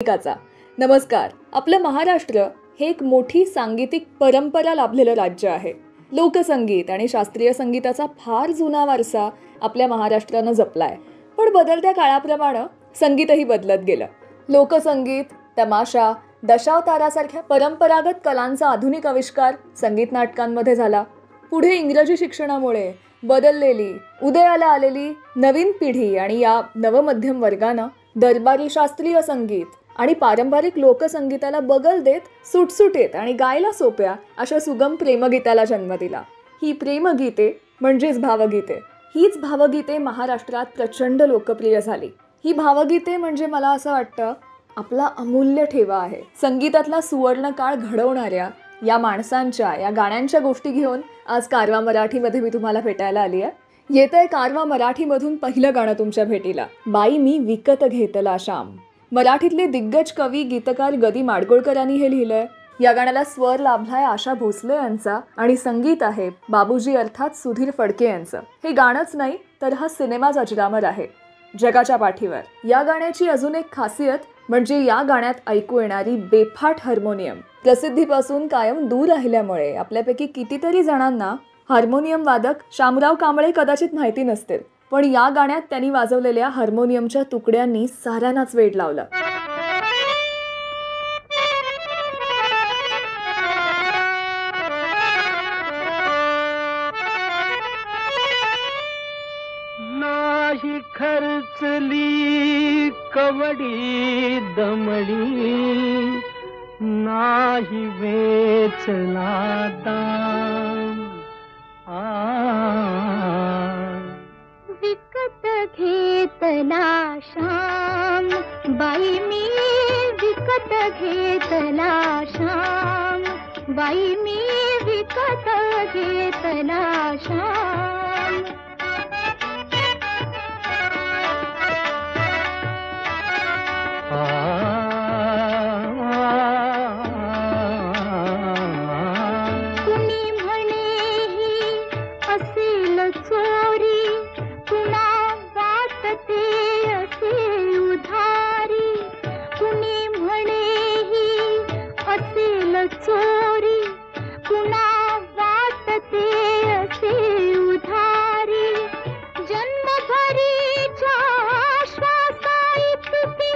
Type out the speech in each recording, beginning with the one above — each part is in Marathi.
काचा नमस्कार. आपलं महाराष्ट्र हे एक मोठी सांगीतिक परंपरा लाभलेलं राज्य आहे. लोकसंगीत आणि शास्त्रीय संगीताचा फार जुना वारसा आपल्या महाराष्ट्रानं जपलाय. पण बदलत्या काळाप्रमाणे संगीतही बदलत गेलं. लोकसंगीत, तमाशा, दशावतारासारख्या परंपरागत कलांचा आधुनिक आविष्कार संगीत नाटकांमध्ये झाला. पुढे इंग्रजी शिक्षणामुळे बदललेली, उदयाला आलेली नवीन पिढी आणि या नवमध्यम वर्गानं दरबारी शास्त्रीय संगीत आणि पारंपरिक लोकसंगीताला बगल देत सुटसुटीत आणि गायला सोप्या अशा सुगम प्रेमगीताला जन्म दिला. ही प्रेमगीते म्हणजेच भावगीते. हीच भावगीते महाराष्ट्रात प्रचंड लोकप्रिय झाली. ही भावगीते म्हणजे मला असं वाटतं आपला अमूल्य ठेवा आहे. संगीतातला सुवर्ण काळ घडवणाऱ्या या माणसांच्या, या गाण्यांच्या गोष्टी घेऊन आज कारवा मराठीमध्ये मी तुम्हाला भेटायला आली आहे. येतंय कारवा मराठीमधून पहिलं गाणं तुमच्या भेटीला. बाई मी विकत घेतला श्याम. मराठीतले दिग्गज कवी गीतकार गदी माडगुळकरांनी हे लिहिलंय. या गाण्याला स्वर लाभलाय आशा भोसले यांचा आणि संगीत आहे बाबूजी अर्थात सुधीर फडके यांचं. हे गाणंच नाही तर हा सिनेमाच अजरामर आहे जगाच्या पाठीवर. या गाण्याची अजून एक खासियत म्हणजे या गाण्यात ऐकू येणारी बेफाट हार्मोनियम. प्रसिद्धीपासून कायम दूर राहिल्यामुळे आपल्यापैकी कितीतरी जणांना हार्मोनियम वादक शामराव कांबळे कदाचित माहिती नसतील. पण या गाण्यात त्यांनी वाजवलेल्या हार्मोनियमच्या तुकड्यांनी साऱ्यांनाच वेड लावलं. नाही खर्चली कवडी दमडी, नाही वेचला दाम. विकत घेतला श्याम, बाई मी विकत घेतला श्याम, बाई मी विकत घेतला श्याम. कुणी म्हणे ही असेल चोरी, कुणा वाटते असे उधारी. कुणी म्हणे ही असेल चोरी, कुणा वाटते असे उधारी. जन्मभरीच्या श्वासाइतकी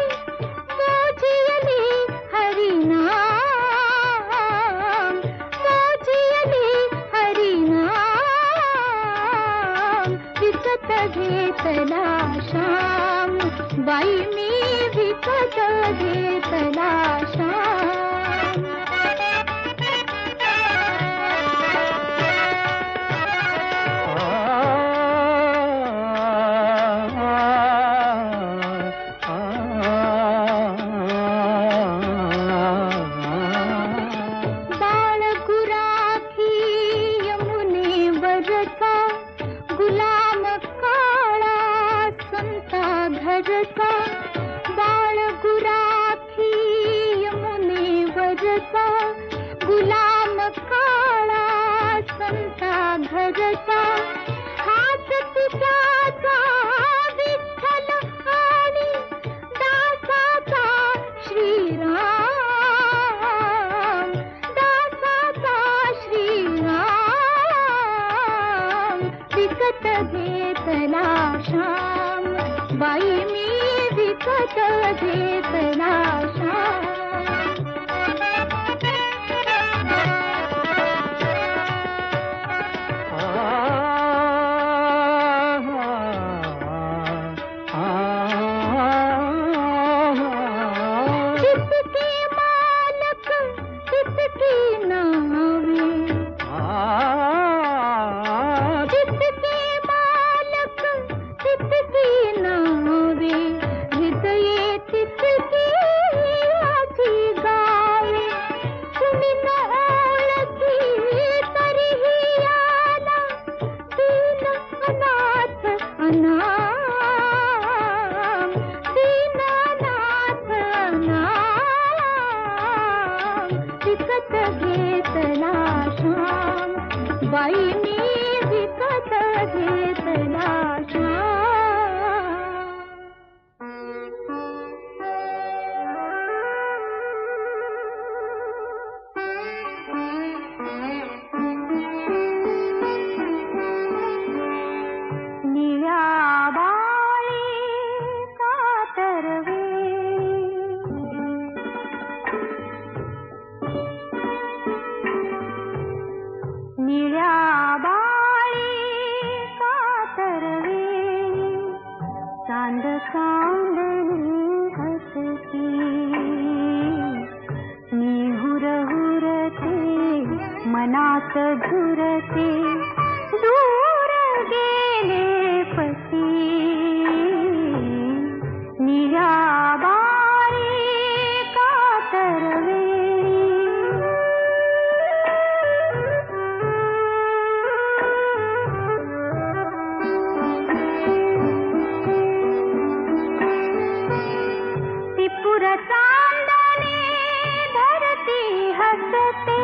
मोजियली हरिनाम, मोजियली हरिनाम. विकत घेतला श्याम, बाई मी विकत घेतला श्याम. बाळ गुराखी यमुनेवरचा, गुलाम काळा संता घरचा. बाळ गुराखी यमुनेवरचा, गुलाम काळा संता घरचा. हाच तुझ्याचा विठ्ठल आणि दासाचा श्रीराम, दासाचा श्रीराम. विकत घेतला श्याम, बाई मी विकत घेतला श्याम. कितके मालक कितकी नावे, कितके मालक कितकी नावे. हृदये तितकी आची गावे. कुणी न ओळखी तरीही आला दीन अनाथ अनाम, दीन अनाथ अनाम. विकत घेतला मनात झुरते दूर गेले पती निळ्या बारी कातरवेळी त्रिपुर चांदणे धरती हसते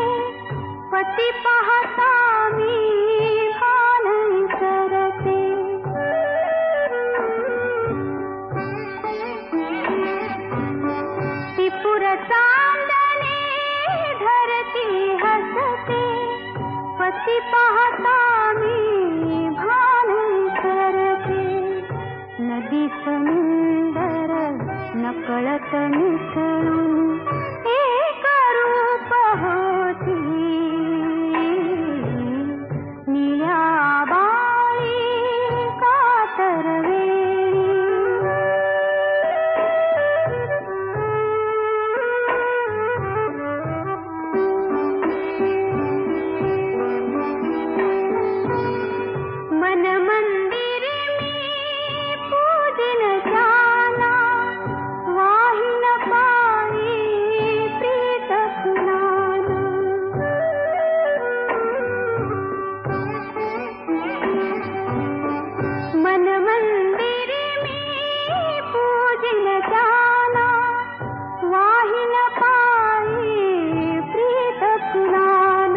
पती पाहता मी भान विसरते त्रिपुर चांदणे धरती हसते पती पाहता मी भान विसरते नदी समुंदर नकळत मिसळून एक रूप होती निळ्या बाई कातरवेळी मन मंदिर मी पूजन जाना वाहिन पायी प्रीत स्नान मन मंदिर मी पूजन जाना वाहिन पायी प्रीत स्नान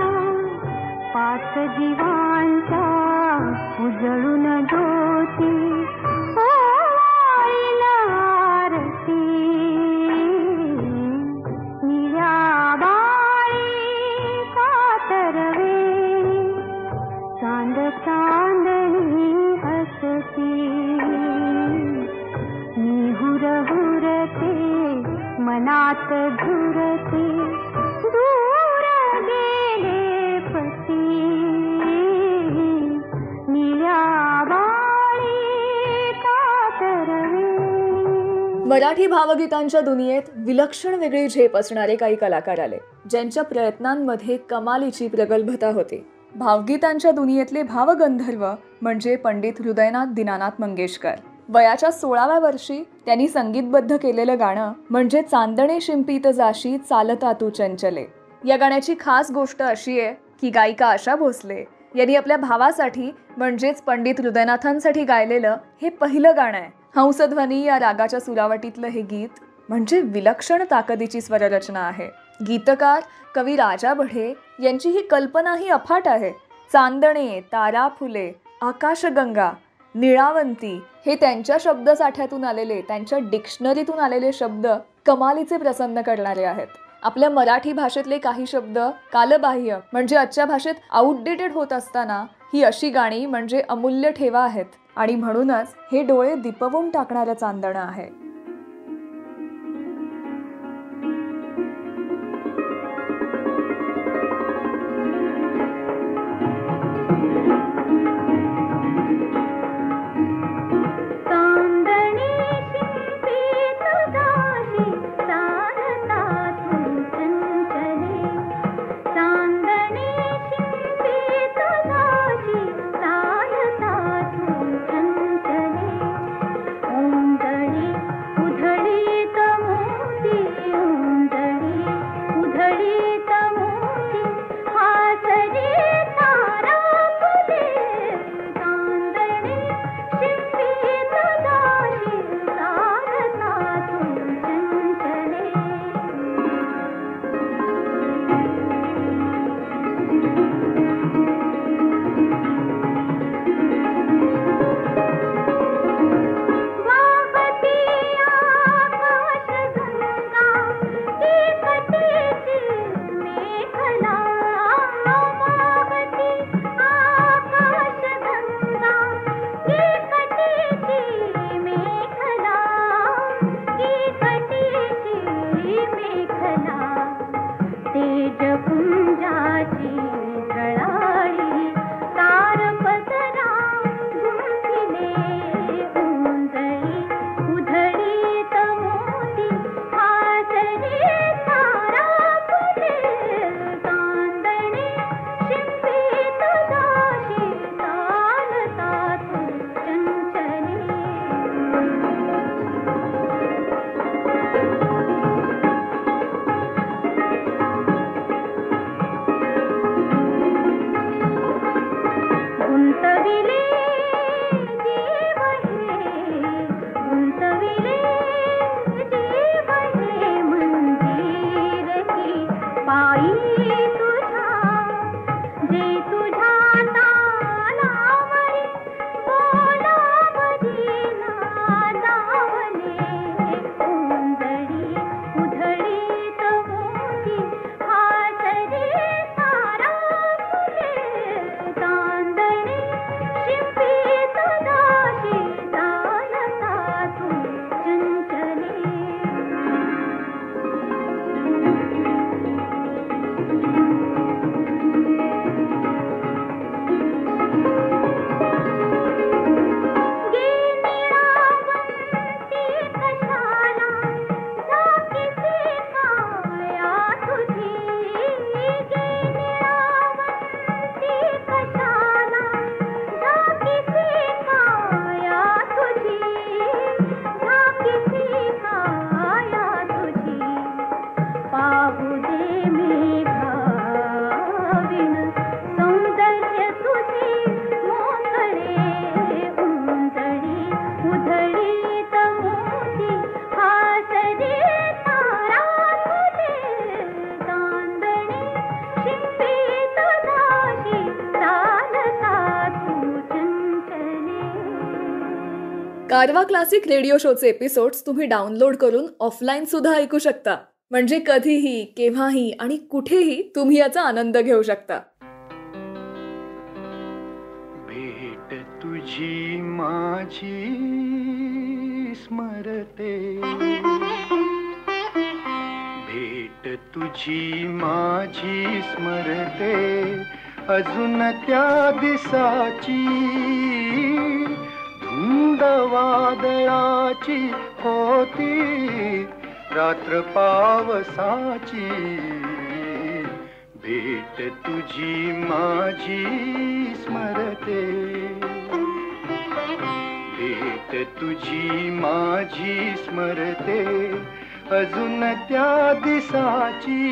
पाच जीवांच्या उजळून ज्योती ओवाळीन आरती निळ्या बाई कातरवेळी चांद चांदणी हसती मी हुरहुरते मनात झुरते दूर गेले पती निळ्या बाई कातरवेळी. मराठी भावगीतांच्या दुनियेत विलक्षण वेगळी झेप असणारे काही कलाकार आले, ज्यांच्या प्रयत्नांमध्ये कमालीची प्रगल्भता होती. भावगीतांच्या दुनियेतले भावगंधर्व म्हणजे पंडित हृदयनाथ दीनानाथ मंगेशकर. वयाच्या 16व्या वर्षी त्यांनी संगीतबद्ध केलेलं गाणं म्हणजे चांदणे शिंपीत जाशी चालता तू चंचले. या गाण्याची खास गोष्ट अशी आहे की गायिका आशा भोसले यांनी आपल्या भावासाठी म्हणजेच पंडित हृदयनाथांसाठी गायलेलं हे पहिलं गाणं आहे. हंसध्वनी या रागाच्या सुरावटीतलं हे गीत म्हणजे विलक्षण ताकदीची स्वररचना आहे. गीतकार कवी राजा बढे यांची ही कल्पनाही अफाट आहे. चांदणे, तारा फुले, आकाशगंगा, निळावंती हे त्यांच्या शब्दसाठ्यातून आलेले, त्यांच्या डिक्शनरीतून आलेले शब्द कमालीचे प्रसन्न करणारे आहेत. आपल्या मराठी भाषेतले काही शब्द कालबाह्य म्हणजे आजच्या भाषेत आउटडेटेड होत असताना ही अशी गाणी म्हणजे अमूल्य ठेवा आहेत आणि म्हणूनच हे डोळे दिपवून टाकणारं चांदणं आहे. कारवा क्लासिक रेडिओ शोचे एपिसोड्स तुम्ही डाउनलोड करून ऑफलाईन सुद्धा ऐकू शकता. म्हणजे कधीही, केव्हाही आणि कुठेही तुम्ही याचा आनंद घेऊ शकता. भेट तुझी माझी स्मरते, भेट तुझी माझी स्मरते, अजून त्या दिसाची धुंद वादळाची होती, रात्र पावसाची. भेट तुझी माझी स्मरते, भेट तुझी माझी स्मरते, अजून त्या दिसाची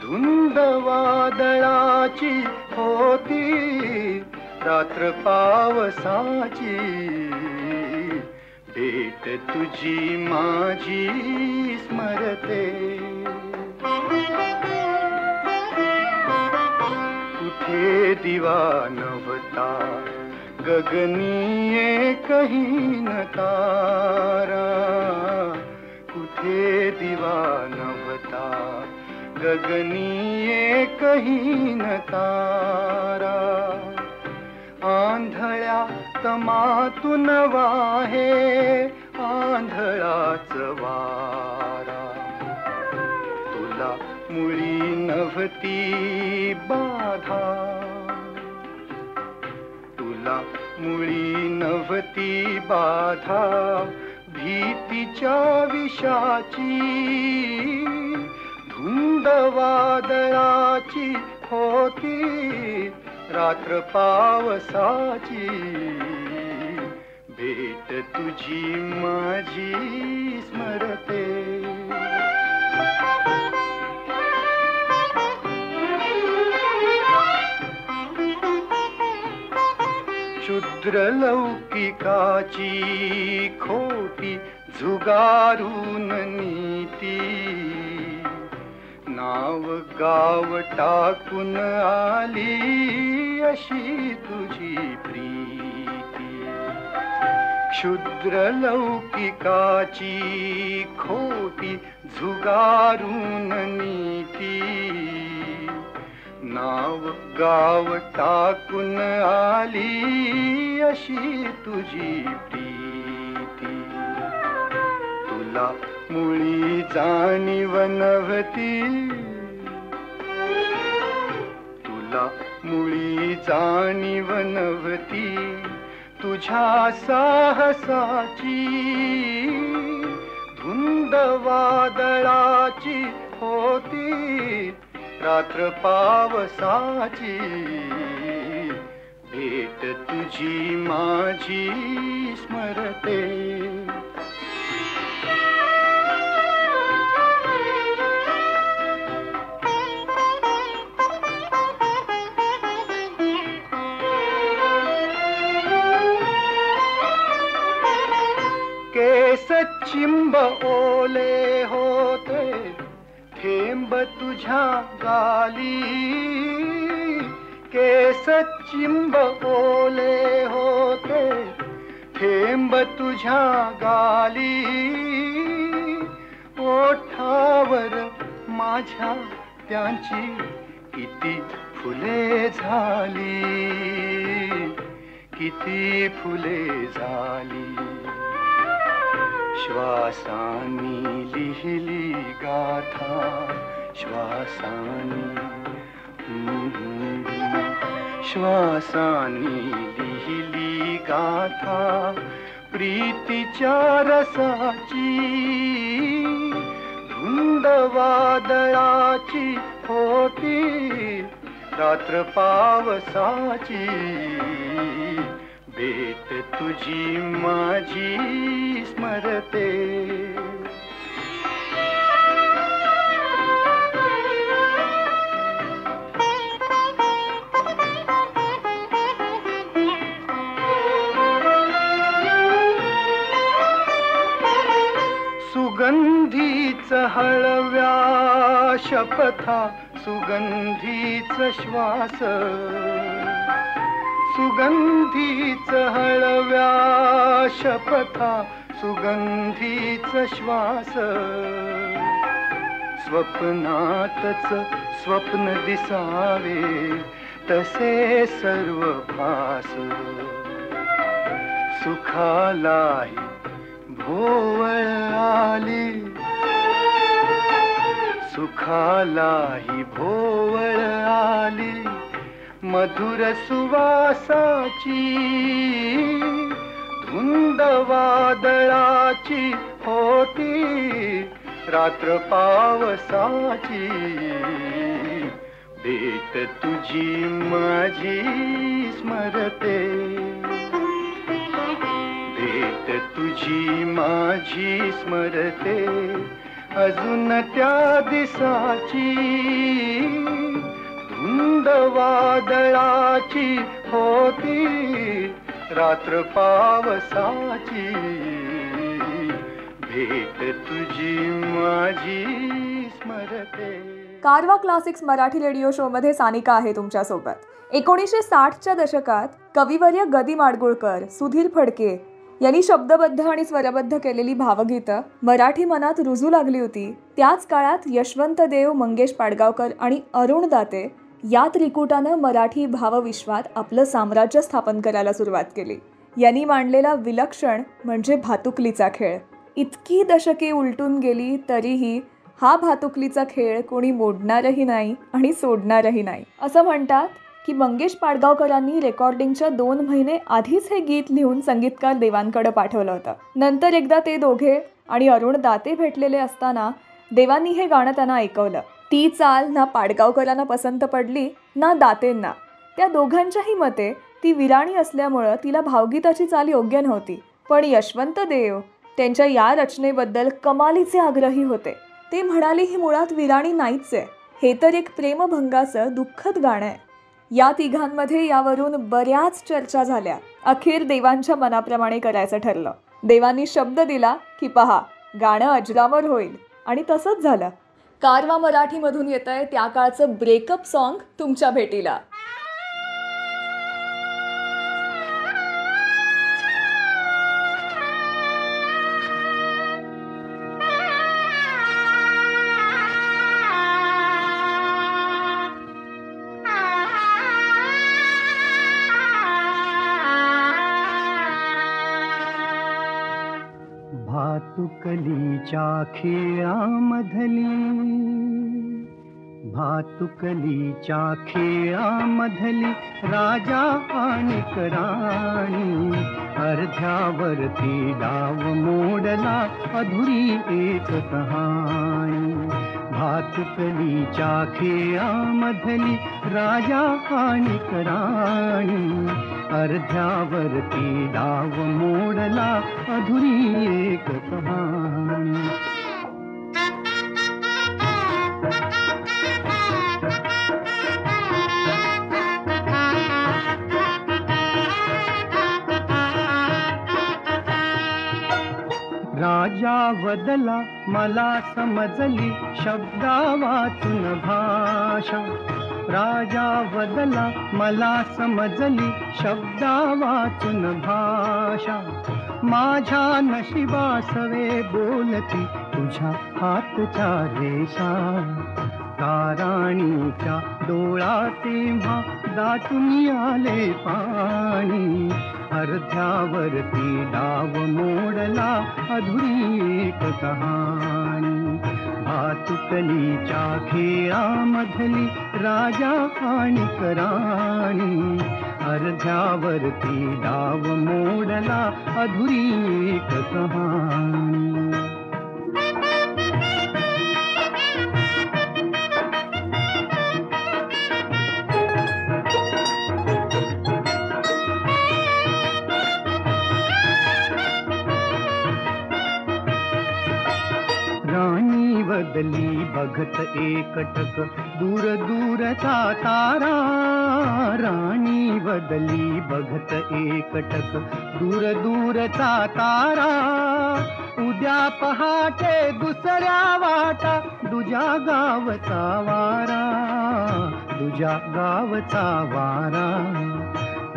धुंद वादळाची होती, रात्र पावसाची. भेट तुझी माझी स्मरते. कुठे दिवा नव्हता गगनीये कहीं न तारा, कुठे दिवा नव्हता गगनीये कहीं न तारा. आंधळ्या तमातून वाहे आंधळाच वारा, तुला मुळी नव्हती बाधा, तुला मुळी नव्हती बाधा, भीतीच्या विषाची धुंद वादळाची होती, रात्र पावसाची. भेट तुझी माझी स्मरते. क्षुद्र लौकिकाची खोटी झुगारून नीती, नाव गाव टाकून आली अशी तुझी प्रीती. क्षुद्र लौकिकाची खोटी झुगारून नीती, नाव गाव टाकून आली अशी तुझी प्रीती. तुला मुळी जाणीव नव्हती, तुला मुळी जाणीव नव्हती, तुझ्या साहसाची धुंद वादळाची होती, रात्र पावसाची. भेट तुझी माझी स्मरते. केस चिंब ओले होते, थेंब तुझ्या गाली, केस चिंब ओले होते, थेंब तुझ्या गाली. ओठावर माझ्या त्यांची किती फुले झाली, किती फुले झाली. श्वासानी लिहिली गाथा, श्वासानी, श्वासानी लिहिली गाथा, प्रीतीच्या रसाची धुंद वादळाची होती, रात्र पावसाची. भेट तुझी माझी स्मरते. सुगंधीच हळव्या शपथा, सुगंधीच श्वास, सुगंधीच हळव्या शपथा सुगंधीच श्वास स्वप्नातच स्वप्न दिसावे तसे सर्व भास सुखालाही भोवळ आली सुखालाही भोवळ आली मधुर सुवासाची धुंद वादळाची होती रात्र पावसाची भेट तुझी माझी स्मरते भेट तुझी माझी स्मरते अजून त्या दिसाची धुंद वादळाची होती रात्र पावसाची भेट तुझी माझी स्मरते. कारवा क्लासिक्स मराठी रेडिओ शो मध्ये सानिका आहे तुमच्यासोबत. 1960च्या दशकात कविवर्य गदी माडगुळकर, सुधीर फडके यांनी शब्दबद्ध आणि स्वरबद्ध केलेली भावगीतं मराठी मनात रुजू लागली होती. त्याच काळात यशवंत देव, मंगेश पाडगावकर आणि अरुण दाते या त्रिकुटानं मराठी भावविश्वात आपलं साम्राज्य स्थापन करायला सुरुवात केली. यांनी मांडलेला विलक्षण म्हणजे भातुकलीचा खेळ. इतकी दशके उलटून गेली तरीही हा भातुकलीचा खेळ कोणी मोडणारही नाही आणि सोडणारही नाही. असं म्हणतात की मंगेश पाडगावकरांनी रेकॉर्डिंगच्या 2 महिने आधीच हे गीत लिहून संगीतकार देवांकडे पाठवलं होतं. नंतर एकदा ते दोघे आणि अरुण दाते भेटलेले असताना देवांनी हे गाणं त्यांना ऐकवलं. ती चाल ना पाडगावकरांना पसंत पडली ना दातेंना. त्या दोघांच्याही मते ती विराणी असल्यामुळं तिला भावगीताची चाल योग्य नव्हती. पण यशवंत देव त्यांच्या या रचनेबद्दल कमालीचे आग्रही होते. ते म्हणाले ही मुळात विराणी नाहीच आहे, हे तर एक प्रेमभंगाचं दुःखद गाणं आहे. या तिघांमध्ये यावरून बऱ्याच चर्चा झाल्या. अखेर देवांच्या मनाप्रमाणे करायचं ठरलं. देवांनी शब्द दिला की पहा गाणं अजरामर होईल आणि तसंच झालं. कारवा मराठीमधून येत आहे त्या काळचं ब्रेकअप सॉन्ग तुमच्या भेटीला. भातुकलीच्या खेळामधली भातुकलीच्या खेळामधली राजा आणि राणी अर्ध्यावरती डाव मोडला अधुरी एक कहाणी. भातुकलीच्या खेळामधली राजा आणि राणी अर्ध्यावरती डाव मोडला अधुरी एक कहाणी. राजा वदला मला समजली शब्दा वाचून भाषा. राजा वदला मला समजली शब्दा वाचून भाषा. माझ्या नशिबासवे बोलती तुझ्या हातच्या रेषा. ताराणीच्या डोळा तेव्हा दाटून आले पाणी. अर्ध्यावरती डाव मोडला अधुरी एक कहाणी. भातुकलीच्या खेळामधली राजा आणि राणी अर्ध्यावरती डाव मोडला अधुरी एक कहाणी. बदली बघत एकटक दूर दूरचा तारा. राणी बदली बघत एकटक दूर दूरचा तारा. उद्या पहाटे दुसऱ्या वाटा दुजा गावचा वारा. दुजा गावचा वारा.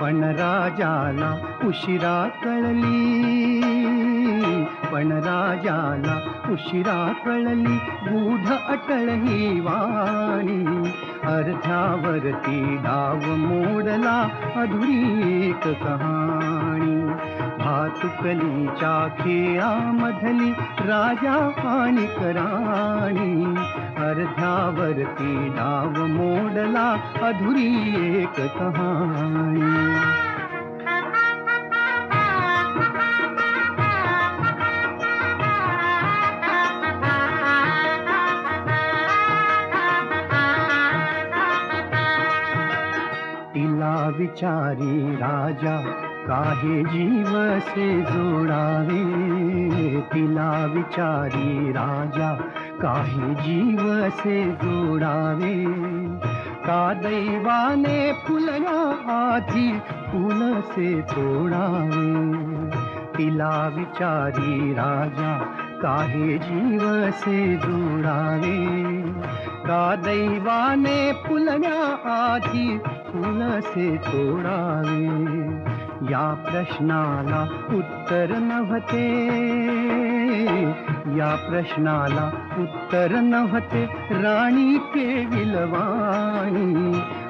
पण राजाला उशिरा कळली, पण राजाला उशिरा कळली गूढ अटळ ही वाणी. अर्ध्यावरती डाव मोडला अधुरी एक कहाणी. भातुकलीच्या खेळामधली राजा आणि राणी. अर्ध्यावरती डाव मोडला अधुरी एक कहाणी. तिला विचारी राजा काहे जीव से जोडावे. तिला विचारी राजा काहे जीव से जोडावे. का दैवाने फुलया आधी फूल से तोडावे. तिला विचारी राजा काहे जीव से जोडावे. का दैवाने फुलया आधी फूल से तोडावे. या प्रश्नाला उत्तर नव्हते, या प्रश्नाला उत्तर नव्हते राणी केविलवाणी.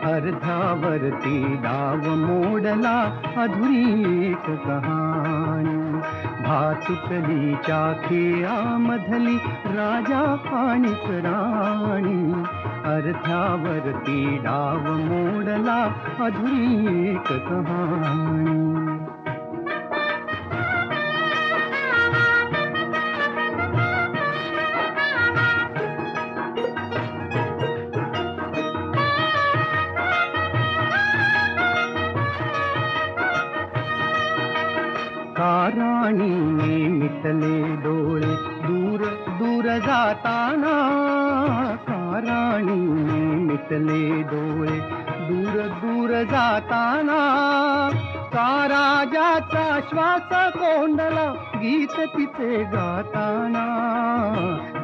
अर्ध्यावरती डाव मोडला अधुरी एक कहाणी. भातुकलीच्या खेळामधली राजा आणि राणी. अर्ध्यावरती डाव मोडला अधुरी एक कहाणी. का राणीने मिटले डोळे दूर दूर जाताना. का राणीने मिटले डोळे दूर दूर जाताना. का राजाचा श्वास कोंडला गीत तिचे गाताना,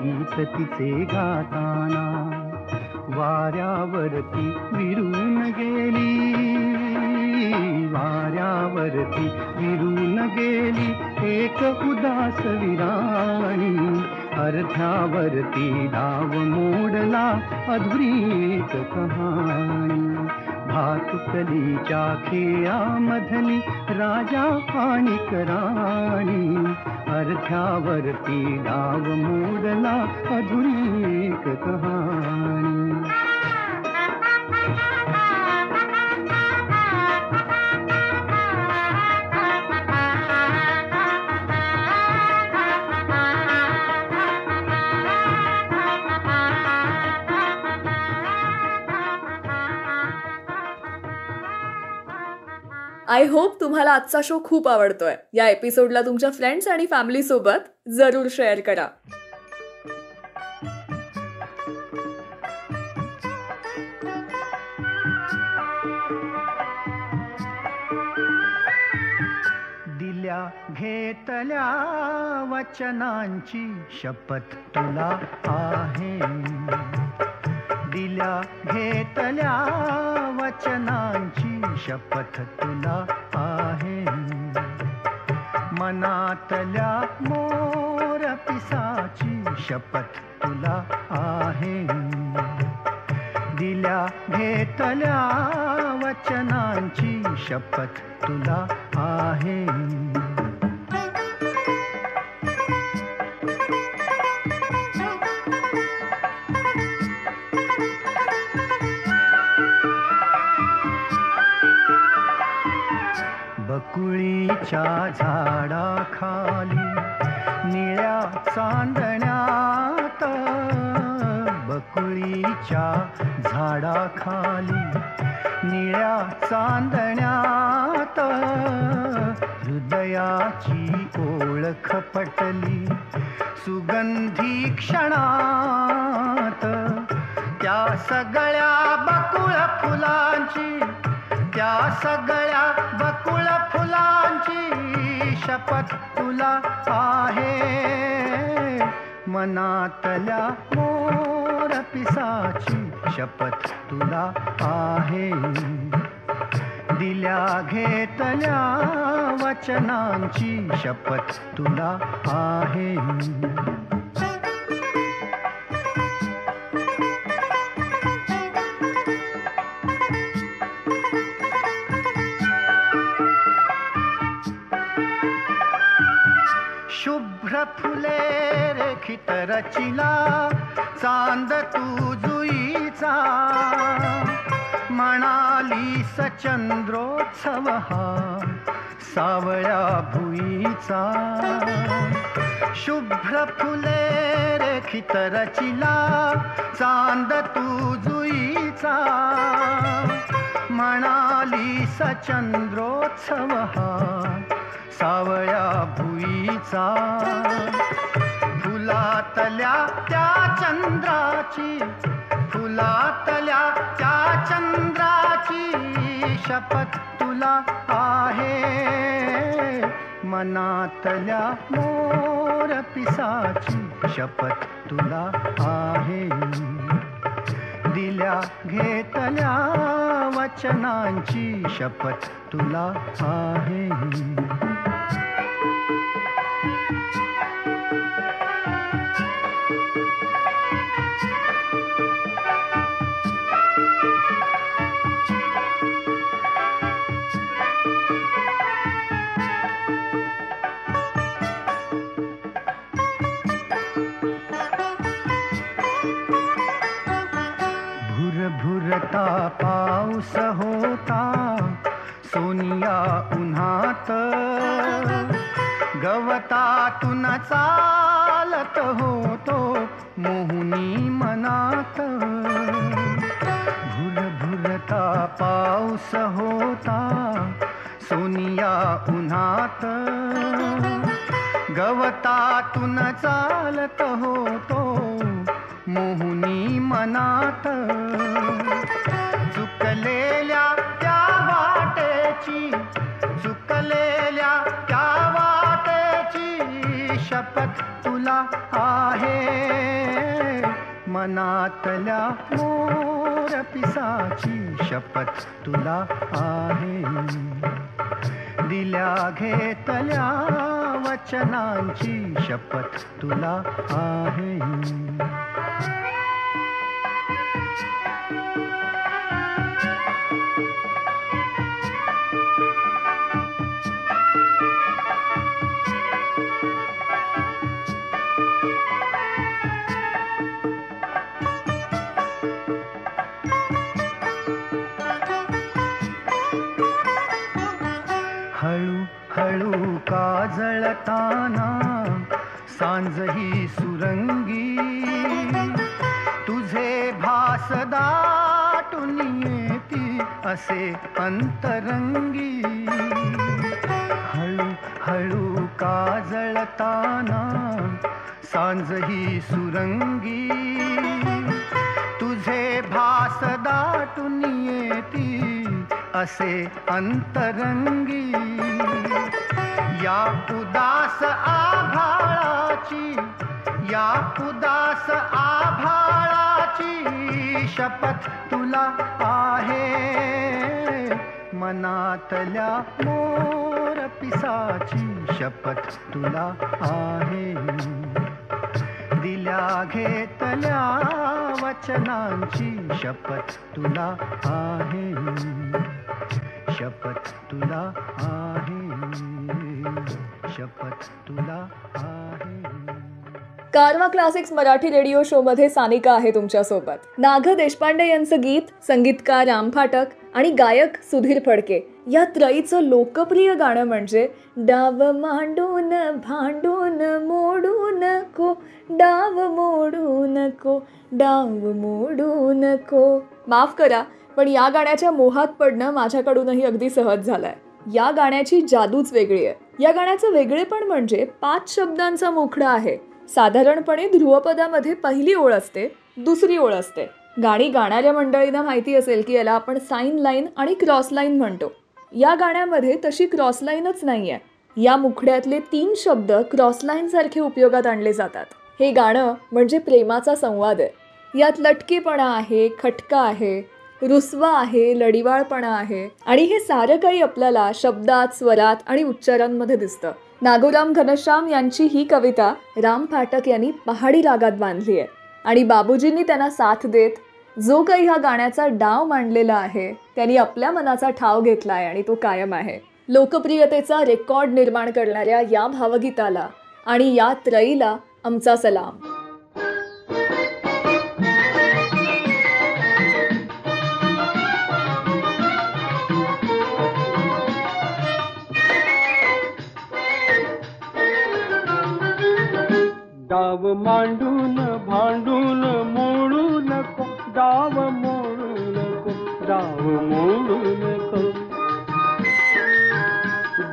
गीत तिचे गाताना. वाऱ्यावरती विरून गेली, वाऱ्यावरती विरून गेली एक उदास विराणी. अर्ध्यावरती डाव मोडला अधुरी एक कहाणी. भातुकलीच्या खेळामधली राजा आणि राणी. अर्ध्यावरती डाव मोडला अधुरी एक कहाणी. आय होप तुम्हाला आजचा शो खूप आवडतोय. या एपिसोडला तुमच्या फ्रेंड्स आणि फॅमिली सोबत जरूर शेअर करा. दिल्या घेतल्या वचनांची शपथ तुला आहे. दिल्या घेतल्या वचनांची शपथ तुला आहे. मनातल्या मोर पिसाची शपथ तुला आहे. दिल्या घेतल्या वचनांची शपथ तुला आहे. बकुळीच्या झाडाखाली निळ्या चांदण्यात. बकुळीच्या झाडाखाली निळ्या चांदण्यात. हृदयाची ओळख पटली सुगंधी क्षणात. त्या सगळ्या बकुळ फुलांची, त्या सगळ्या बकुळ फुलांची शपथ तुला आहे. मनातल्या मोर पिसाची शपथ तुला आहे. दिल्या घेतल्या वचनांची शपथ तुला आहे. शुभ्र फुले रेखित रचिला चांद तू जुईचा, म्हणाली चंद्रोत्सव हा सावळ्या भुईचा. शुभ्र फुले रेखित रचिला चांद तू जुईचा, म्हणाली चंद्रोत्सव हा सावळ्या भुईचा. फुलातल्या त्या चंद्राची, फुलातल्या त्या चंद्राची शपथ तुला आहे. मनातल्या मोर पिसाची शपथ तुला आहे. दिल्या घेतल्या वचनांची शपथ तुला आहे. भुरभुरता पाऊस होता सोनिया उन्हात, गवतातून चालत होतो मोहुनी मनात. भुरभुरता पाऊस होता सोनिया उन्हात, गवतातून चालत होतो मोहुनी मनात. चुकलेल्या त्या वाटेची, चुकलेल्या त्या वाटेची शपथ तुला आहे. मनातल्या मोर पिसाची शपथ तुला आहे. दिल्या घेतल्या वचनांची शपथ तुला आहे. हळू हळू काजळताना सांज ही सुरंगी, तुझे भास दाटून येती असे अंतरंगी. हळू हळू काजळताना सांज ही सुरंगी, तुझे भास दाटून येती असे अंतरंगी. या उदास आभाळाची, या उदास आभाळाची शपथ तुला आहे. मनातल्या मोर पिसाची शपथ तुला आहे. दिल्या घेतल्या वचनांची शपथ तुला आहे. शपथ तुला आहे. शपथ तुला आहे. कारवा क्लासिक्स मराठी रेडिओ शो मध्ये सानिका आहे तुमच्यासोबत. नाग देशपांडे यांचं गीत, संगीतकार राम फाटक आणि गायक सुधीर फडके या त्रयीचं लोकप्रिय गाणं म्हणजे डाव मांडून भांडून मोडू नको, डाव मोडू नको, डाव मोडू नको. माफ करा, पण या गाण्याच्या मोहात पडणं माझ्याकडूनही अगदी सहज झालंय. या गाण्याची जादूच वेगळी आहे. या गाण्याचं वेगळेपण म्हणजे 5 शब्दांचा मुखडा आहे. साधारणपणे ध्रुवपदामध्ये पहिली ओळ असते, दुसरी ओळ असते. गाणी गाणाऱ्या मंडळींना माहिती असेल की याला आपण साईन लाईन आणि क्रॉस लाईन म्हणतो. या गाण्यामध्ये तशी क्रॉस लाईनच नाही आहे. या मुखड्यातले 3 शब्द क्रॉस लाईन सारखे उपयोगात आणले जातात. हे गाणं म्हणजे प्रेमाचा संवाद आहे. यात लटकेपणा आहे, खटका आहे, रुसवा आहे, लडिवाळपणा आहे आणि हे सारं काही आपल्याला शब्दात, स्वरात आणि उच्चारांमध्ये दिसतं. नागोराम घनश्याम यांची ही कविता राम फाटक यांनी पहाडी रागात बांधली आहे आणि बाबूजींनी त्यांना साथ देत जो काही हा गाण्याचा डाव मांडलेला आहे त्यांनी आपल्या मनाचा ठाव घेतला आहे आणि तो कायम आहे. लोकप्रियतेचा रेकॉर्ड निर्माण करणाऱ्या या भावगीताला आणि या त्रयीला आमचा सलाम. डाव मांडून भांडून मोडू नको, डाव मोडू नको, डाव मोडू नको.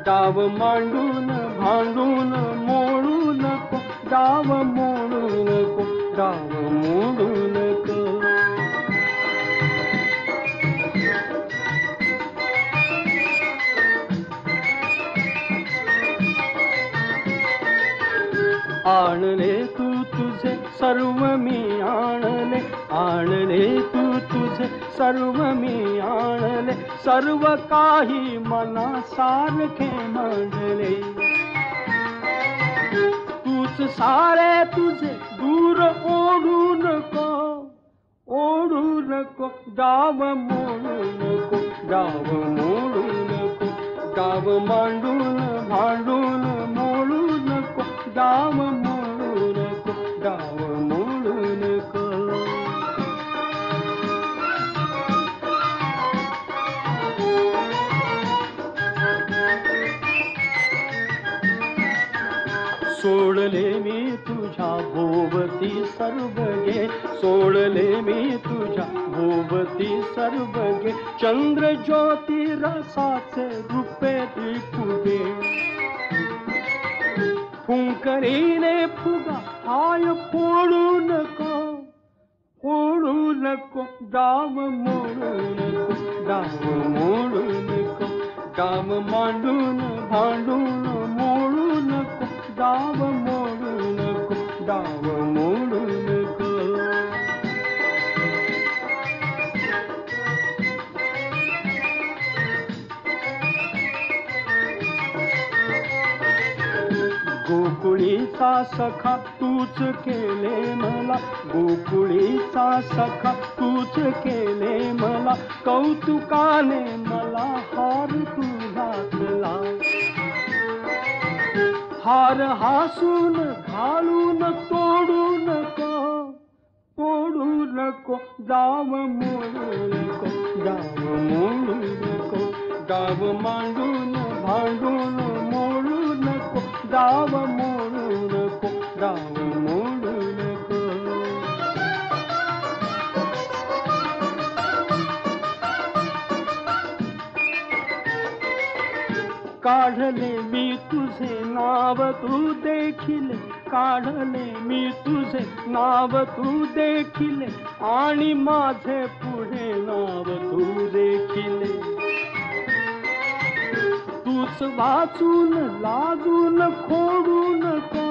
डाव मांडून भांडून मोडू नको, डाव मोडू नको, डाव मोडू नको. आणले तू तुझे सर्व मी आणले, आणले तू तुझे सर्व मी आणले, सर्व काही मनासारखे मांडले. तूच सारे तुझे दूर ओढू नको, ओढू नको, डाव मोडू नको, डाव मोडू नको. डाव मांडून भांडून मोडू नको, डाव मोडू नको, डाव मोडू नको. सोडले मी तुझ्या भोवती सर्व गे, सोडले मी तुझ्या भोवती सर्व गे, चंद्र ज्योती रसाचे रूपे दिपुगे. फुंकरीने फुगा हाय फोडू नको, फोडू नको, डाव मोडू नको, डाव मोडू नको. डाव मांडून भांडून मोडू नको, डाव मोडू नको, डाव मोडू नको. गोकुळीचा सखा तूच केले मला, गोकुळीचा सखा तूच केले मला, कौतुकाने मला हार तू घातला. हार हासून घालून तोडू नको, तोडू नको, डाव मोडू नको, डाव मोडू नको. डाव मांडून भांडून मोडू नको, डाव मोडू नको, डाव मोडू नको. काढले मी तुझे नाव तू देखिले, काढले मी तुझे नाव तू देखिले, आणि माझे पुढे नाव तू देखिले. तूच वाचून लाजून खोडू नको,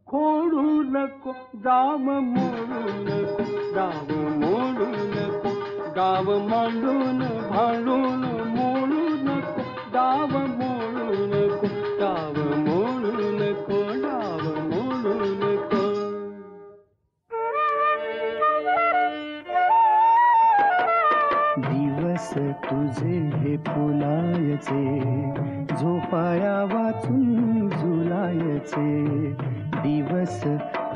खोडू नको, डाव मोडू नको, डाव मोडू नको. डाव मांडून भांडून मोडू नको, डाव मोडू नको, डाव मोडू नको, डाव मोडू नको. दिवस तुझे हे फुलायचे, झोपाया वाचून झुलायचे. दिवस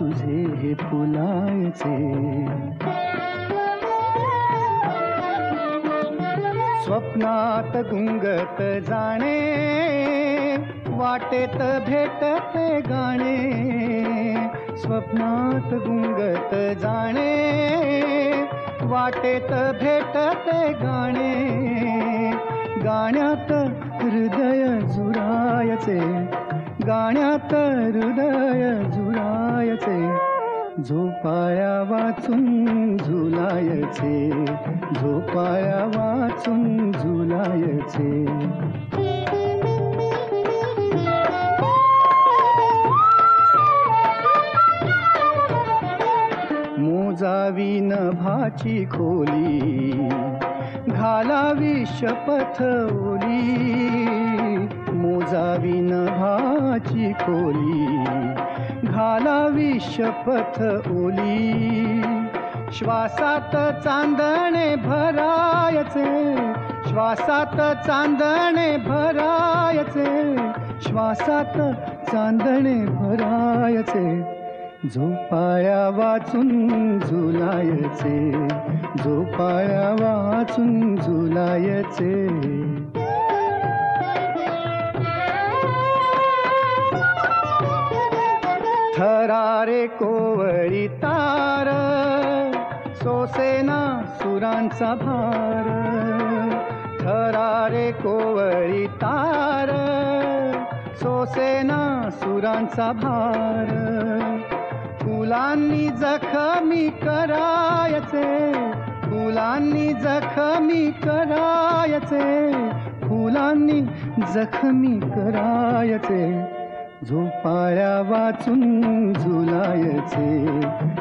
तुझे हे फुलायचे, स्वप्नात गुंगत जाणे, वाटेत भेटते गाणे. स्वप्नात गुंगत जाणे, वाटेत भेटते गाणे. गाण्यात हृदय झुरायचे, गाण्यात हृदय झुरायचे. झोपाया वाचून झुलायचे, झोपाया वाचून झुलायचे. मोजावी नभाची खोली, घालावी शपथ ओली. मोजावी नभाची खोली, घालावी शपथ ओली. श्वासात चांदणे भरायचे, श्वासात चांदणे भरायचे, श्वासात चांदणे भरायचे. झोपाळ्या वाचून झुलायचे, झोपाळ्या वाचून झुलायचे. थरारे कोवळी तार, सोसेना सुरांचा भार. थरारे कोवळी तार, सोसेना सुरांचा भार. फुलांनी जखमी करायचे, फुलांनी जखमी करायचे, फुलांनी जखमी करायचे. झोपाळ्या वाचून झुलायचे,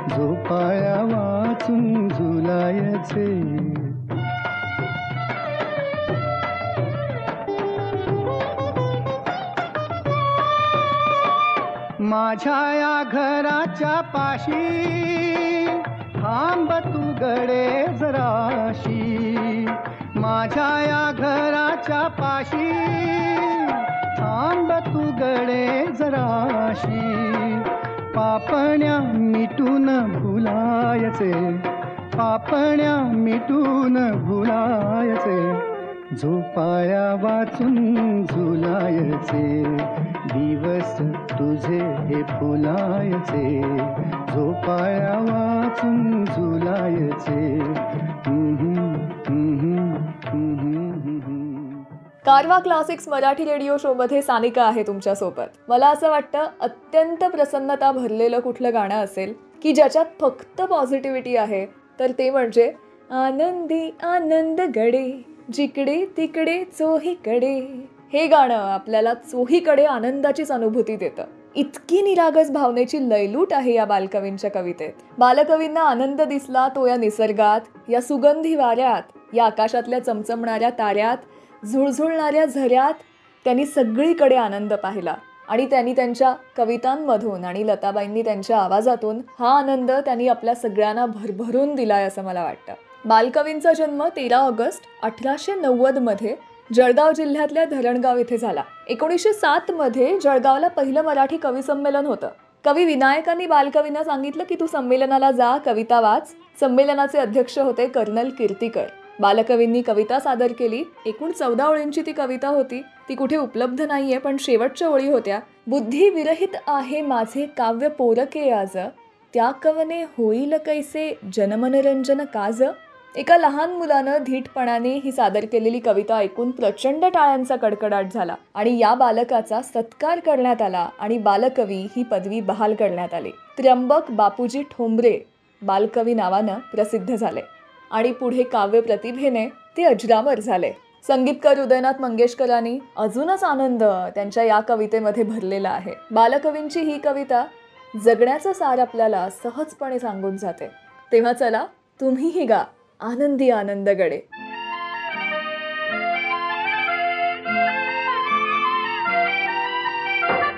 झोपाळ्या वाचून झुलायचे. माझ्या या घराच्या पाशी थांब तू गडे जराशी. माझ्या या घराच्या पाशी थांब तू गडे जराशी. पापण्या मिटून भुलायचे, पापण्या मिटून भुलायचे. झोपाळ्या वाचून झुलायचे, दिवस तुझे हे फुलायचे. झोपाळ्या वाचून झुलायचे. कारवा क्लासिक्स मराठी रेडिओ शोमध्ये सानिका आहे तुमच्यासोबत. मला असं वाटतं अत्यंत प्रसन्नता भरलेलं कुठलं गाणं असेल की ज्याच्यात फक्त पॉझिटिव्हिटी आहे तर ते म्हणजे आनंदी आनंद गडे, जिकडे तिकडे चोहीकडे. हे गाणं आपल्याला चोहीकडे आनंदाचीच अनुभूती देतं. इतकी निरागस भावनेची लयलूट आहे या बालकवींच्या कवितेत. बालकवींना आनंद दिसला तो या निसर्गात, या सुगंधी वाऱ्यात, या आकाशातल्या चमचमणाऱ्या ताऱ्यात, झुळझुळणाऱ्या झऱ्यात. त्यांनी सगळीकडे आनंद पाहिला आणि त्यांनी त्यांच्या कवितांमधून आणि लताबाईंनी त्यांच्या आवाजातून हा आनंद त्यांनी आपल्या सगळ्यांना भरभरून दिलाय असं मला वाटतं. बालकवींचा जन्म 13 ऑगस्ट 1890 मध्ये जळगाव जिल्ह्यातल्या धरणगाव इथे झाला. 1907 मध्ये जळगावला पहिलं मराठी कवी संमेलन होतं. कवी विनायकांनी बालकवींना सांगितलं की तू संमेलनाला जा, कविता वाच. संमेलनाचे अध्यक्ष होते कर्नल कीर्तिकर. बालकवींनी कविता सादर केली. एकूण 14 ओळींची ती कविता होती. ती कुठे उपलब्ध नाहीये पण शेवटच्या ओळी होत्या. बुद्धी विरहित आहे माझे काव्य पोरके आज, त्या कवने होईल कैसे जनमनोरंजन काज. एका लहान मुलानं धीटपणाने ही सादर केलेली कविता ऐकून प्रचंड टाळ्यांचा कडकडाट झाला आणि या बालकाचा सत्कार करण्यात आला आणि बालकवी ही पदवी बहाल करण्यात आली. त्र्यंबक बापूजी ठोंबरे बालकवी नावानं प्रसिद्ध झाले आणि पुढे काव्य प्रतिभेने ते अजरामर झाले. संगीतकार उदयनाथ मंगेशकरांनी अजूनच आनंद त्यांच्या या कवितेमध्ये भरलेला आहे. बालकवींची ही कविता जगण्याचं सार आपल्याला सहजपणे सांगून जाते. तेव्हा चला तुम्हीही गा आनंदी आनंद गडे.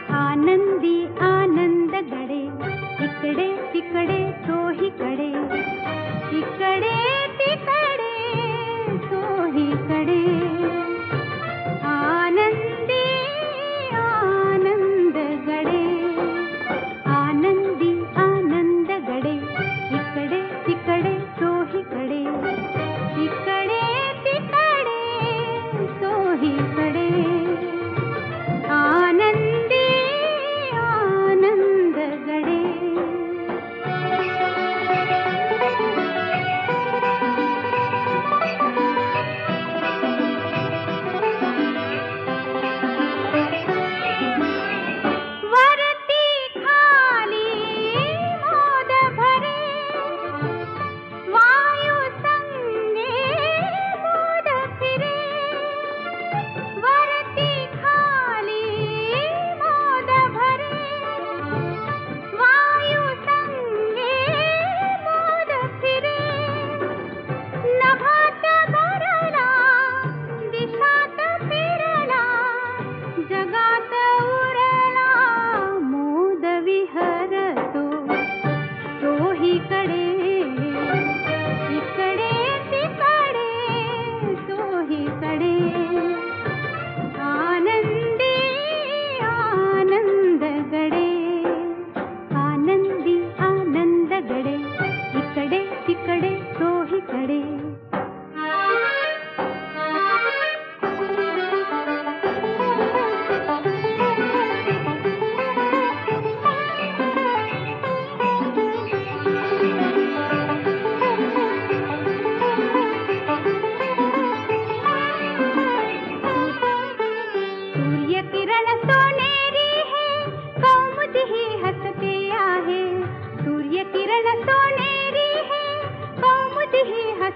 आनंदी आनंद गडे, इकडे तिकडे चोहीकडे, इकडे तिकडे चोहीकडे. आनंदी आनंद गडे, आनंदी आनंद गडे, इकडे तिकडे चोहीकडे, इकडे तिकडे चोहीकडे. आनंदी आनंद गडे.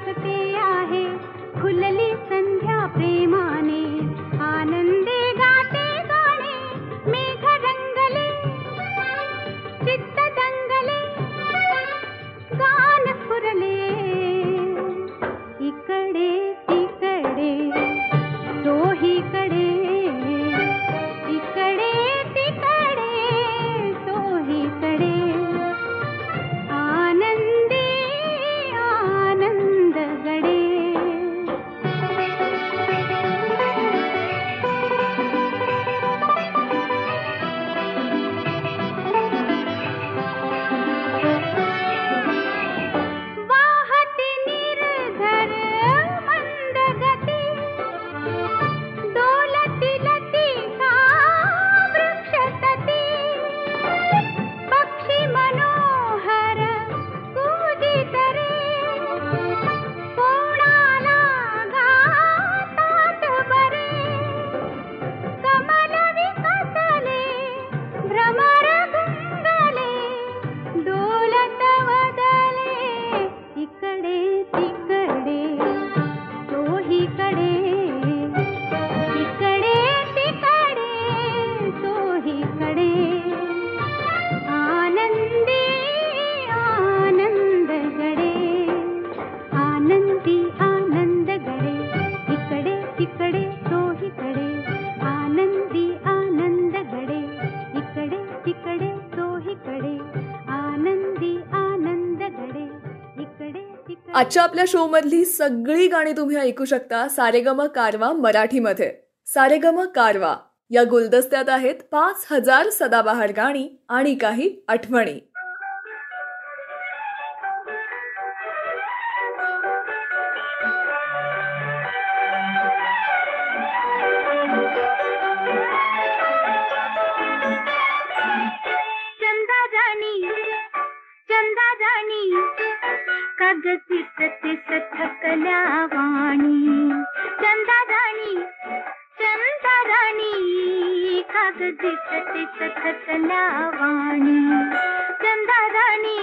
हसते आहे फुलली संध्या प्रेमाने आनंदे गाते गाणे मेघ रंगले चित्त दंगले गान फुरले इकडे तिकडे चोहीकडे इकडे तिकडे चोहीकडे आनंदी आनंद गडे वाहते निर्झर मंद गती डोलती लतिका वृक्षतती पक्षी मनोहर कूदित रे कोणाला गातात बरे कमल विकसले भ्रमर गुंगले डोलत वदले इकडे तिकडे चोहीकडे इकडे तिकडे चोहीकडे आनंदी आनंद गडे आनंदी आनंद गडे इकडे तिकडे चोहीकडे आनंदी आनंद गडे इकडे तिकडे चोहीकडे आनंदी आनंद गडे इकडे तिकडे. आजच्या आपल्या शो मधली सगळी गाणी तुम्ही ऐकू शकता सारेगम कारवा मराठीमध्ये. सारेगम कारवा या गुलदस्त्यात आहेत 5,000 सदाबहार गाणी आणि काही आठवणी. चंदा राणी कागदी सते थकल्या वाणी चंदा राणी कागदी सते थकल्या वाणी चंदा राणी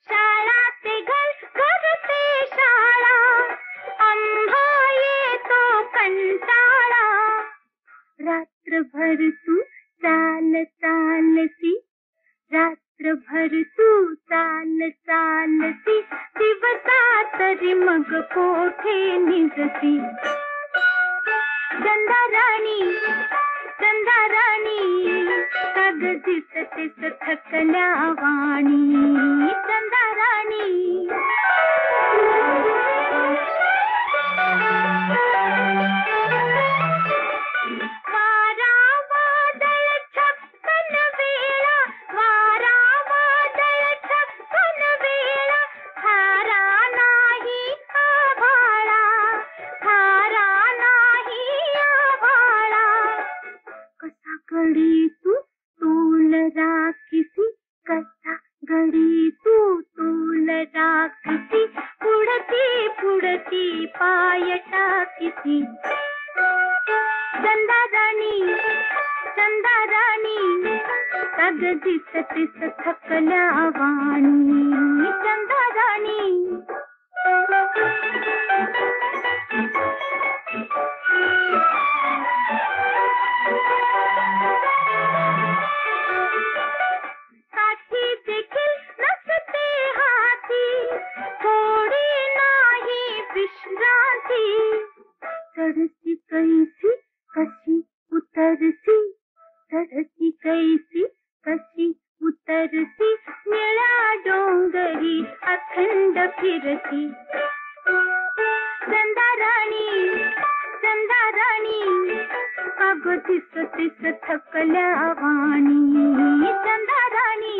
शाळा ते घर घर ते शाळा आम्हा येतो कंटाळा रात्रभर तू चाल चालती रात्रभर तू चाल चालती दिवसा तरी मग कोठे निजती चंदा राणी कागदी सतेस थकल्या वाणी चंदा राणी वारा वादळ छप्पन वेळा वारा वादळ छप्पन वेळा थारा नाही आभाळा कसा गडी तू तोल राखीसी कसा गडी तू तोल राखीसी पुढती पाय टाकीसी चंदा राणी कागदी सतीस थकल्या वाणी चंदा राणी साठी देखील नसते हाती थोडी नाही विश्रांती चढती कैसी कशी उतरसी चढती कैसी कशी उतरसी निळ्या डोंगरी अखंड फिरती चंदा राणी कागदी सतीस थकल्या वाणी चंदा राणी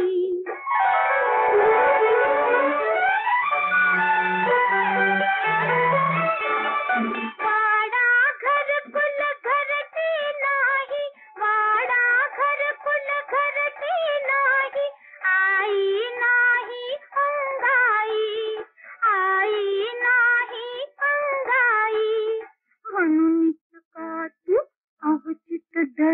वाडा घरकुल घरटी नाही वाडा घरकुल घरटी नाही आई नाही अंगाई म्हणून का तू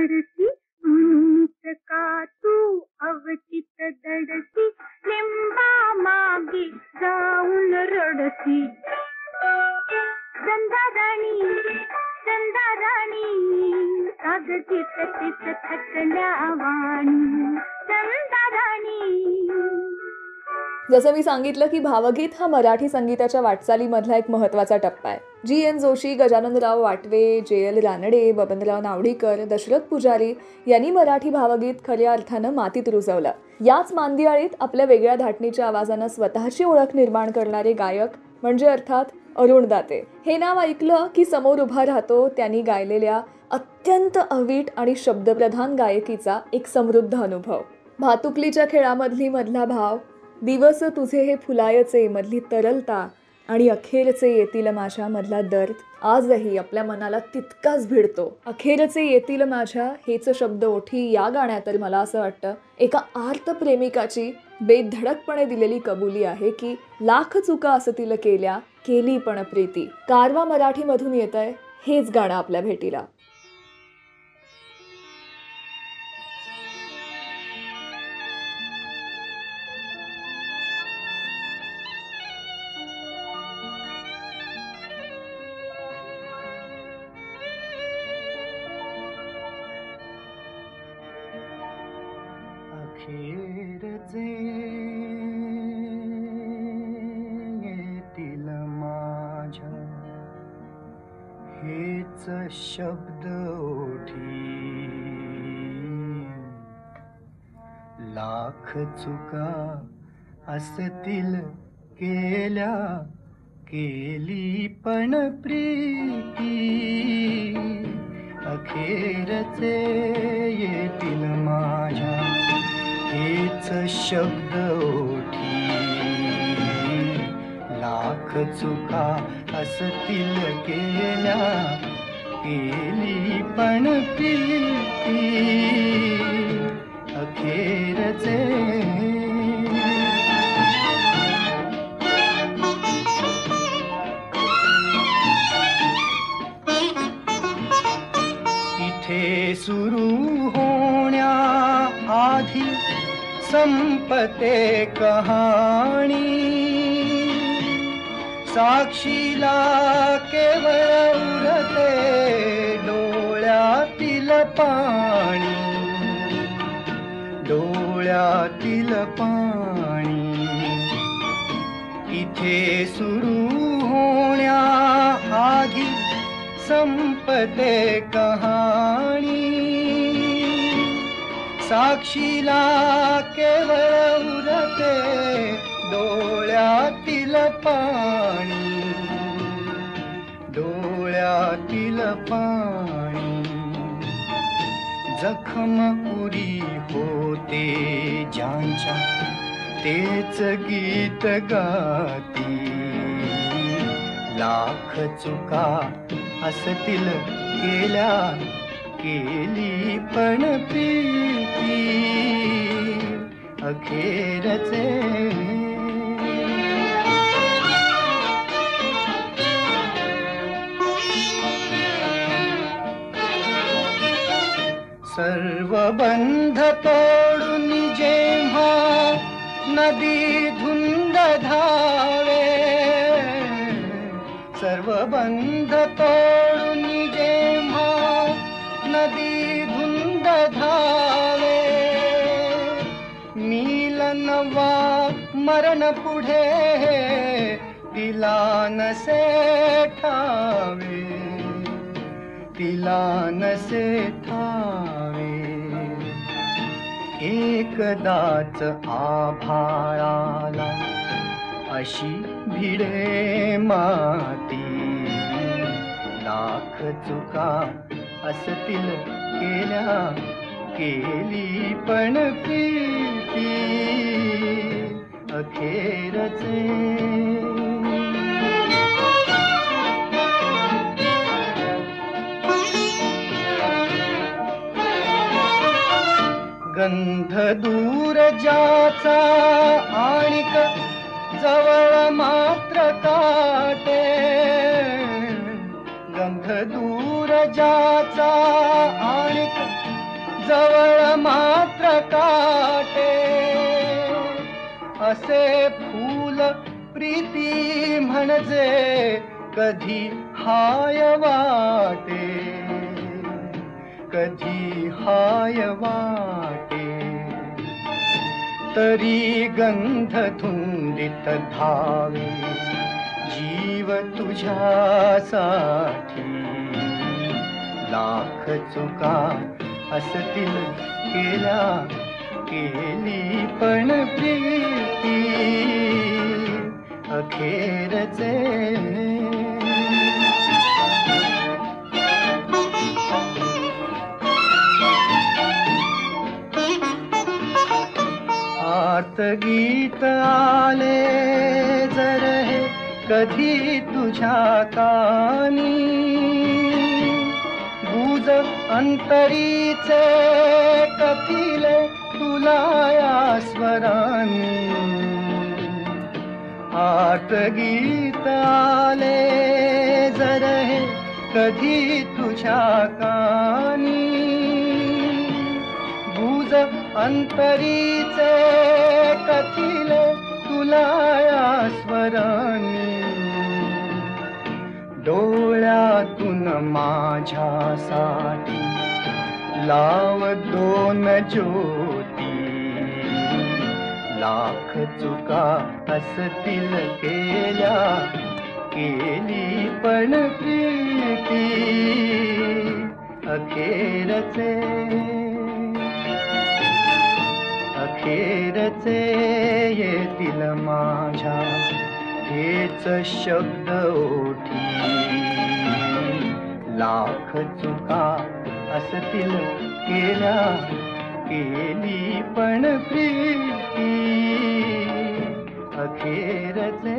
घडती म्हणूनच का तू अवचित दडती लिंबा मागे जाऊन रडती चंदाराणी चंदाराणी कागदीत तिथ थकल्या वाणी चंदाराणी. जसं मी सांगितलं की भावगीत हा मराठी संगीताच्या वाटचालीमधला एक महत्त्वाचा टप्पा आहे. G.N. जोशी, गजाननराव वाटवे, J.L. रानडे, बबनराव नावडीकर, दशरथ पुजारी यांनी मराठी भावगीत खऱ्या अर्थानं मातीत रुजवलं. याच मांदियाळीत आपल्या वेगळ्या धाटणीच्या आवाजानं स्वतःची ओळख निर्माण करणारे गायक म्हणजे अर्थात अरुण दाते. हे नाव ऐकलं की समोर उभा राहतो त्यांनी गायलेल्या अत्यंत अवीट आणि शब्दप्रधान गायकीचा एक समृद्ध अनुभव. भातुकलीच्या खेळामधली मधला भाव, दिवस तुझे हे फुलायचे मधली तरलता आणि अखेरचे येतील माझ्या मधला दर्द आजही आपल्या मनाला तितकाच भिडतो. अखेरचे येतील माझ्या हेच शब्द ओठी या गाण्यात तर मला असं वाटतं एका आर्त प्रेमिकाची बेधडकपणे दिलेली कबुली आहे की लाख चुका असतील केल्या केली पण प्रीती. कारवा मराठीमधून येतंय हेच गाणं आपल्या भेटीला. अखेरचे येतील माझ्या हेच शब्द ओठी लाख चुका असतील केल्या केली पण प्रीती. अखेरचे येतील माझ्या हेच शब्द ओठी लाख चुका असतील केल्या केली पण प्रीती. अखेरचे इथे सुरू होण्या आधी संपते कहाणी साक्षीला केवळ उरते डोळ्यातील पाणी डोळ्यातील पाणी. इथे सुरू होण्या आधी संपते कहाणी साक्षीला केवळ उरते डोळ्यातील पाणी डोळ्यातील पाणी. जखम पुरी होते ज्यांच्या तेच गीत गाती लाख चुका असतील केल्या केली पण प्रीती. अखेरचे सर्व बंध तोडून जेव्हा नदी धुंद धावे सर्व बंध तोडून जेव्हा नदी धुंद धावे मिलन वा मरण पुढे तिला नसे ठावे तिला नसे ठावे. एकदाच आभाळाला अशी भिडे माती लाख चुका असतील केल्या केली पण प्रीती. अखेरचे गंध दूर ज्याचा आणिक जवळ मात्र काटे गंध दूर जाचा आणिक जवळ मात्र काटे असे फूल प्रीती म्हणजे कधी हाय वाटे कधी हाय वाटे तरी गंध धुंदीत धावे जीव तुझ्यासाठी लाख चुका असतील केल्या केली पण प्रीती अखेरचे आत गीत आले जर हे कधी तुझ्या कानी गुज अंतरीचे कथिले तुला या स्वरांनी आत गीत आले जर हे कधी तुझ्या कानी गुज अंतरीचे कथिले तुला या स्वरांनी डोळ्यातून माझ्यासाठी लाव दोन ज्योती लाख चुका असतील केल्या केली पण प्रीती अखेरचे अखेरचे येतील माझ्या हेच शब्द ओठी लाख चुका असतील केल्या केली पण प्रीती अखेरचे.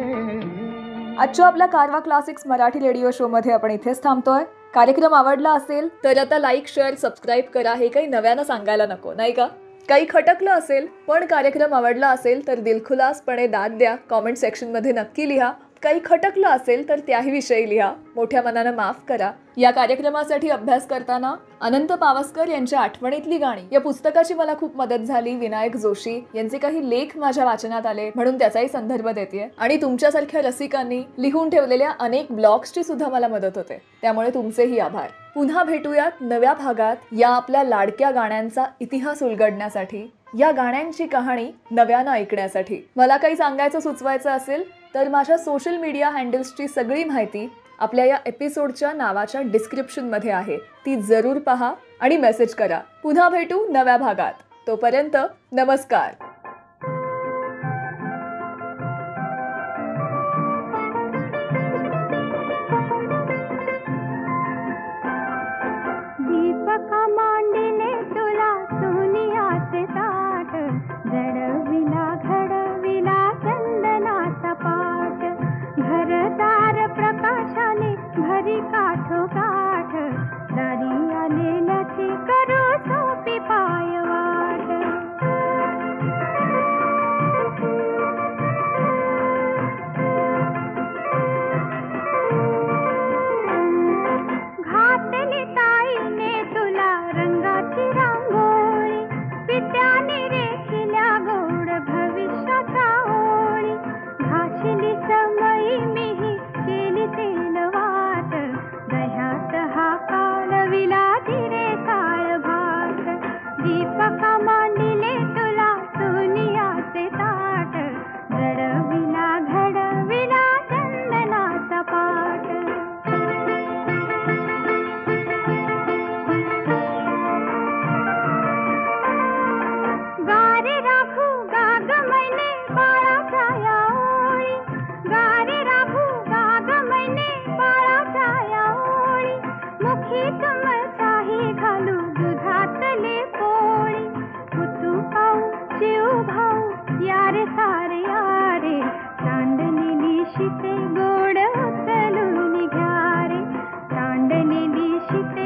आजच्या आपल्या कारवा क्लासिक्स मराठी रेडिओ शो मध्ये आपण इथेच थांबतोय. कार्यक्रम आवडला असेल तर आता लाईक शेअर सबस्क्राईब करा. हे काही नव्यानं सांगायला नको नाही का. काही खटकलं असेल पण कार्यक्रम आवडला असेल तर दिलखुलासपणे दाद द्या. कॉमेंट सेक्शनमध्ये नक्की लिहा. काही खटकलं असेल तर त्याही विषयी लिहा. मोठ्या मनानं माफ करा. या कार्यक्रमासाठी अभ्यास करताना अनंत पावसकर यांच्या आठवणीतली गाणी या पुस्तकाची मला खूप मदत झाली. विनायक जोशी यांचे काही लेख माझ्या वाचनात आले म्हणून त्याचाही संदर्भ देते. आणि तुमच्यासारख्या रसिकांनी लिहून ठेवलेल्या अनेक ब्लॉग्सची सुद्धा मला मदत होते. त्यामुळे तुमचेही आभार. पुन्हा भेटूयात नव्या भागात या आपल्या लाडक्या गाण्यांचा इतिहास उलगडण्यासाठी, या गाण्यांची कहाणी नव्यानं ऐकण्यासाठी. मला काही सांगायचं सुचवायचं असेल तर माझ्या सोशल मीडिया हँडल्सची सगळी माहिती आपल्या या एपिसोडच्या नावाच्या डिस्क्रिप्शनमध्ये आहे. ती जरूर पहा आणि मेसेज करा. पुन्हा भेटू नव्या भागात. तोपर्यंत नमस्कार. दीपका मांडिले तुला सोनियाचे ताट जडविला घडविला चंदनाचा पाट घरदार प्रकाशाने भरी काठोकाठ दारी आलेल्याची करू सोपी पायवाट घातली ताईने तुला रंगाची रांगोळी पित्याने रेखिल्या गोड भविष्याच्या ओळी घासली समयी मिही केली तेल वाट दह्यात हा कालविला जिरे काळ भात दीपका मांडिले तुला सोनियाचे ताट जडविला घडविला चंदनाचा पाट गारे राखू गाग मैने बाळाच्या या ओळी गारे राखू गाग मैने बाळाच्या या ओळी मुखी कमळचाही घालू दुधातले पोळी कुतू पाऊ चिऊ भाऊ यारे सारे यारे सांडलेली शिते गोड उचलून घ्या रे सांडलेली शिते